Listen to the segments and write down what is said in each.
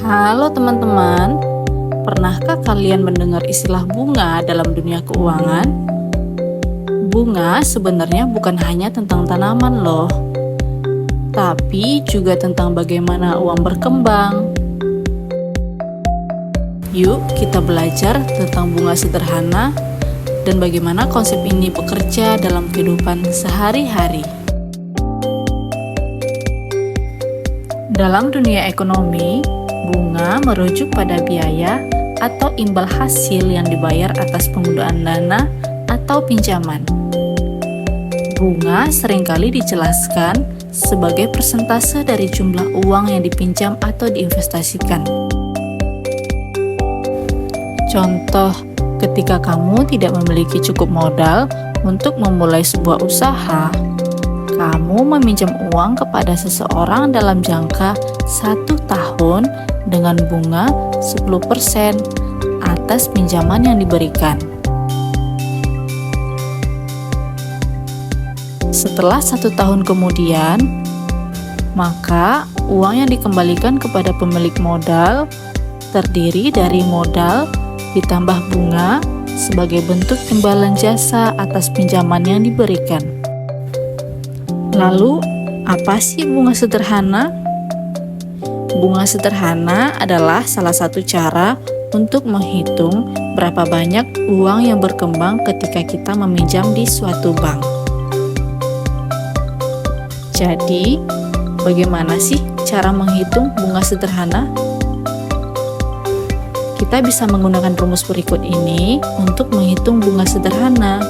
Halo teman-teman, pernahkah kalian mendengar istilah bunga dalam dunia keuangan? Bunga sebenarnya bukan hanya tentang tanaman loh, tapi juga tentang bagaimana uang berkembang. Yuk kita belajar tentang bunga sederhana dan bagaimana konsep ini bekerja dalam kehidupan sehari-hari. Dalam dunia ekonomi, bunga merujuk pada biaya atau imbal hasil yang dibayar atas penggunaan dana atau pinjaman. Bunga seringkali dijelaskan sebagai persentase dari jumlah uang yang dipinjam atau diinvestasikan. Contoh, ketika kamu tidak memiliki cukup modal untuk memulai sebuah usaha, kamu meminjam uang kepada seseorang dalam jangka 1 tahun dengan bunga 10% atas pinjaman yang diberikan. Setelah 1 tahun kemudian, maka uang yang dikembalikan kepada pemilik modal terdiri dari modal ditambah bunga sebagai bentuk imbalan jasa atas pinjaman yang diberikan. Lalu, apa sih bunga sederhana? Bunga sederhana adalah salah satu cara untuk menghitung berapa banyak uang yang berkembang ketika kita meminjam di suatu bank. Jadi, bagaimana sih cara menghitung bunga sederhana? Kita bisa menggunakan rumus berikut ini untuk menghitung bunga sederhana,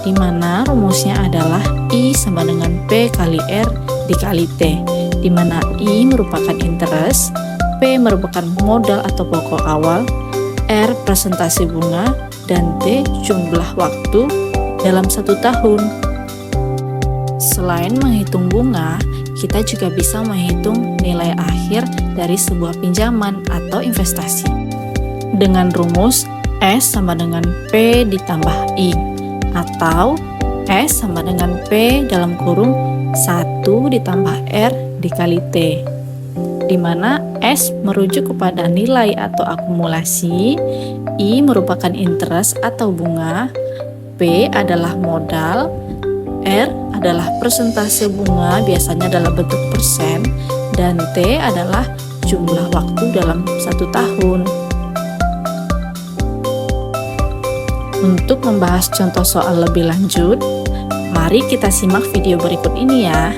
di mana rumusnya adalah I sama dengan P kali R dikali T, di mana I merupakan interest, P merupakan modal atau pokok awal, R presentasi bunga, dan T jumlah waktu dalam 1 tahun. Selain menghitung bunga, kita juga bisa menghitung nilai akhir dari sebuah pinjaman atau investasi dengan rumus S sama dengan P ditambah I, atau S sama dengan P dalam kurung 1 ditambah R dikali T, di mana S merujuk kepada nilai atau akumulasi, I merupakan interest atau bunga, P adalah modal, R adalah persentase bunga biasanya dalam bentuk persen, dan T adalah jumlah waktu dalam 1 tahun. Untuk membahas contoh soal lebih lanjut, mari kita simak video berikut ini ya.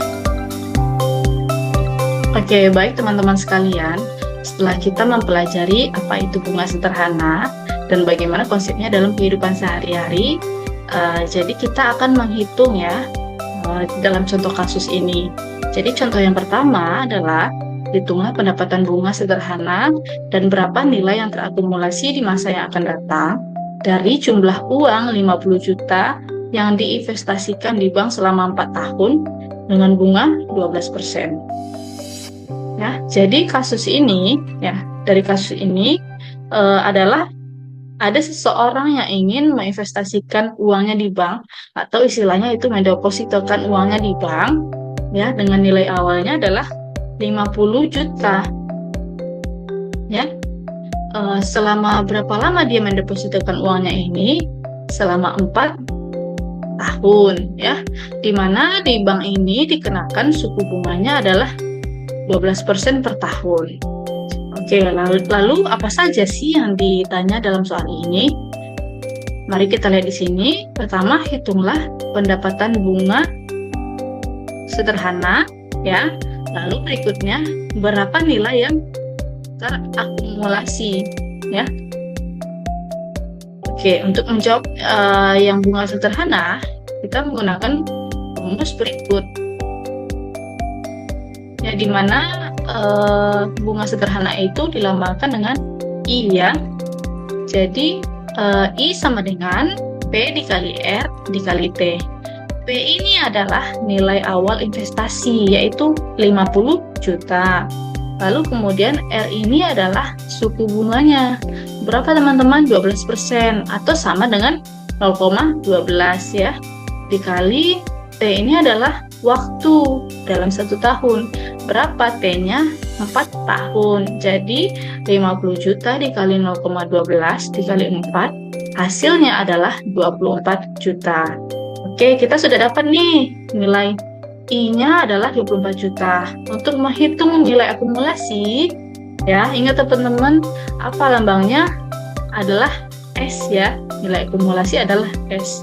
Oke, baik teman-teman sekalian, setelah kita mempelajari apa itu bunga sederhana dan bagaimana konsepnya dalam kehidupan sehari-hari, jadi kita akan menghitung ya dalam contoh kasus ini. Jadi contoh yang pertama adalah hitunglah pendapatan bunga sederhana dan berapa nilai yang terakumulasi di masa yang akan datang dari jumlah uang 50 juta yang diinvestasikan di bank selama 4 tahun dengan bunga 12%. Ya, jadi kasus ini dari kasus ini adalah ada seseorang yang ingin menginvestasikan uangnya di bank, atau istilahnya itu mendepositokan uangnya di bank ya, dengan nilai awalnya adalah 50 juta. Ya. Selama berapa lama dia mendepositokan uangnya ini? Selama 4 tahun ya, dimana di bank ini dikenakan suku bunganya adalah 12% per tahun. Oke, lalu apa saja sih yang ditanya dalam soal ini? Mari kita lihat di sini. Pertama, hitunglah pendapatan bunga sederhana ya. Lalu berikutnya, berapa nilai yang terakumulasi ya. Oke, untuk menjawab yang bunga sederhana, kita menggunakan rumus berikut ya, di mana bunga sederhana itu dilambangkan dengan I ya. Jadi I sama dengan P dikali R dikali T. P ini adalah nilai awal investasi, yaitu 50 juta. Lalu kemudian R ini adalah suku bunganya. Berapa teman-teman? 12% atau sama dengan 0,12 ya. Dikali T ini adalah waktu dalam 1 tahun. Berapa T-nya? 4 tahun. Jadi 50 juta dikali 0,12 dikali 4, hasilnya adalah 24 juta. Oke, kita sudah dapat nih nilai I-nya adalah 24 juta. Untuk menghitung nilai akumulasi, ya, ingat teman-teman, apa lambangnya? Adalah S ya. Nilai akumulasi adalah S.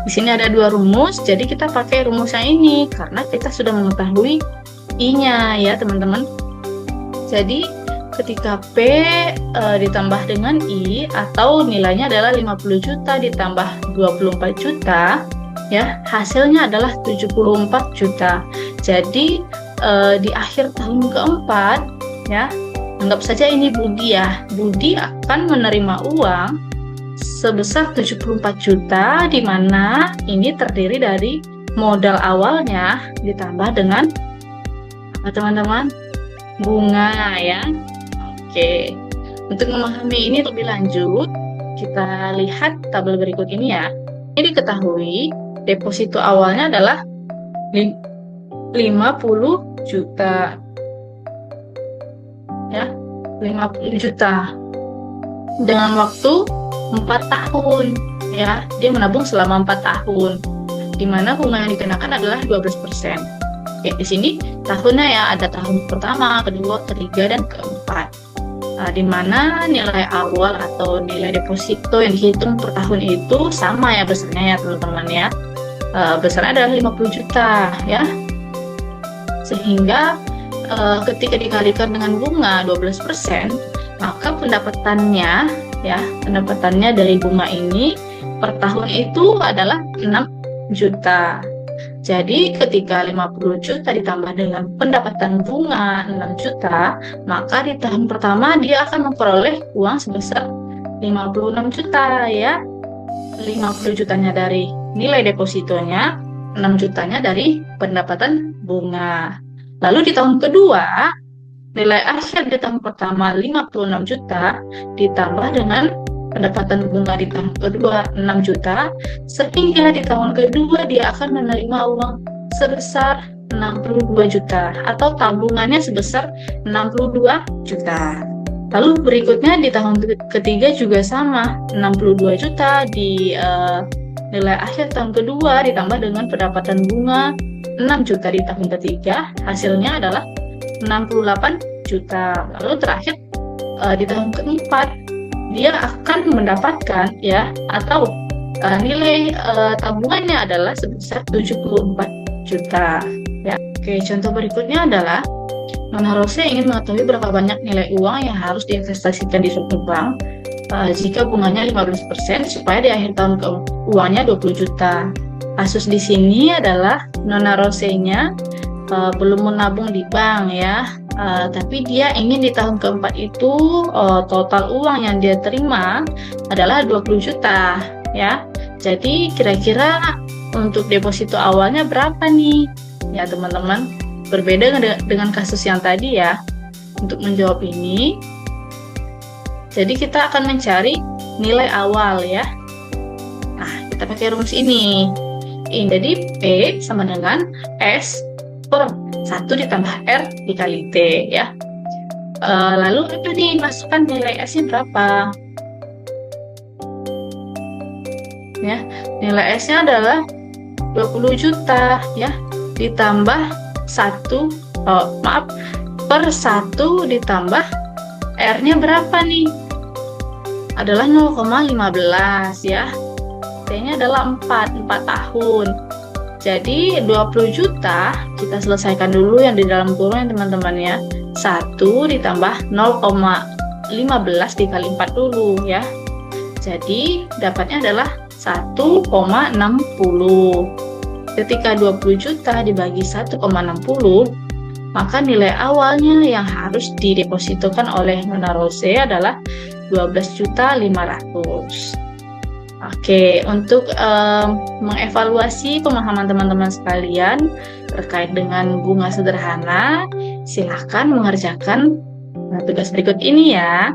Di sini ada dua rumus, jadi kita pakai rumus yang ini karena kita sudah mengetahui I-nya ya, teman-teman. Jadi ketika P ditambah dengan I atau nilainya adalah 50 juta ditambah 24 juta, ya, hasilnya adalah 74 juta. Jadi di akhir tahun keempat, ya, anggap saja ini Budi ya. Budi akan menerima uang sebesar 74 juta, di mana ini terdiri dari modal awalnya ditambah dengan apa, teman-teman? Bunga ya. Oke. Untuk memahami ini lebih lanjut, kita lihat tabel berikut ini ya. Ini diketahui deposito awalnya adalah 50 juta. Ya, 50 juta. Dengan waktu 4 tahun, ya. Dia menabung selama 4 tahun. Di mana bunga yang dikenakan adalah 12%. Oke, di sini tahunnya ya, ada tahun pertama, kedua, ketiga, dan keempat. Di mana nilai awal atau nilai deposito yang dihitung per tahun itu sama ya besarnya ya, teman-teman ya. Besarnya adalah 50 juta ya. Sehingga ketika dikalikan dengan bunga 12%, maka pendapatannya dari bunga ini per tahun itu adalah 6 juta. Jadi ketika 50 juta ditambah dengan pendapatan bunga 6 juta, maka di tahun pertama dia akan memperoleh uang sebesar 56 juta ya. 50 jutanya dari nilai depositonya, 6 jutanya dari pendapatan bunga. Lalu di tahun kedua, nilai akhir di tahun pertama 56 juta ditambah dengan pendapatan bunga di tahun kedua 6 juta, sehingga di tahun kedua dia akan menerima uang sebesar 62 juta atau tabungannya sebesar 62 juta. Lalu berikutnya di tahun ketiga juga sama, 62 juta di nilai akhir tahun kedua ditambah dengan pendapatan bunga 6 juta di tahun ketiga, hasilnya adalah 68 juta. Lalu terakhir di tahun keempat dia akan mendapatkan ya, atau nilai tabungannya adalah sebesar 74 juta ya. Oke, contoh berikutnya adalah Nona Rose ingin mengetahui berapa banyak nilai uang yang harus diinvestasikan di suatu bank jika bunganya 15% supaya di akhir tahun uangnya 20 juta. Kasus di sini adalah Nona Rose-nya belum menabung di bank ya, tapi dia ingin di tahun keempat itu total uang yang dia terima adalah 20 juta ya. Jadi kira-kira untuk deposito awalnya berapa nih ya, teman-teman? Berbeda dengan kasus yang tadi ya. Untuk menjawab ini, jadi kita akan mencari nilai awal ya. Nah, kita pakai rumus ini. Jadi P sama dengan S per 1 ditambah R dikali T ya. Lalu apa nih, masukkan nilai S-nya berapa? Ya, nilai S-nya adalah 20 juta ya, ditambah per 1 ditambah R-nya berapa nih? Adalah 0,15 ya. T-nya adalah 4 tahun. Jadi 20 juta kita selesaikan dulu yang di dalam kurung ya, teman-teman ya. 1 ditambah 0,15 dikali 4 dulu ya. Jadi dapatnya adalah 1,60. Ketika 20 juta dibagi 1,60, maka nilai awalnya yang harus didepositokan oleh Nona Rose adalah 12.500.000. Oke, untuk mengevaluasi pemahaman teman-teman sekalian terkait dengan bunga sederhana, silahkan mengerjakan tugas berikut ini ya.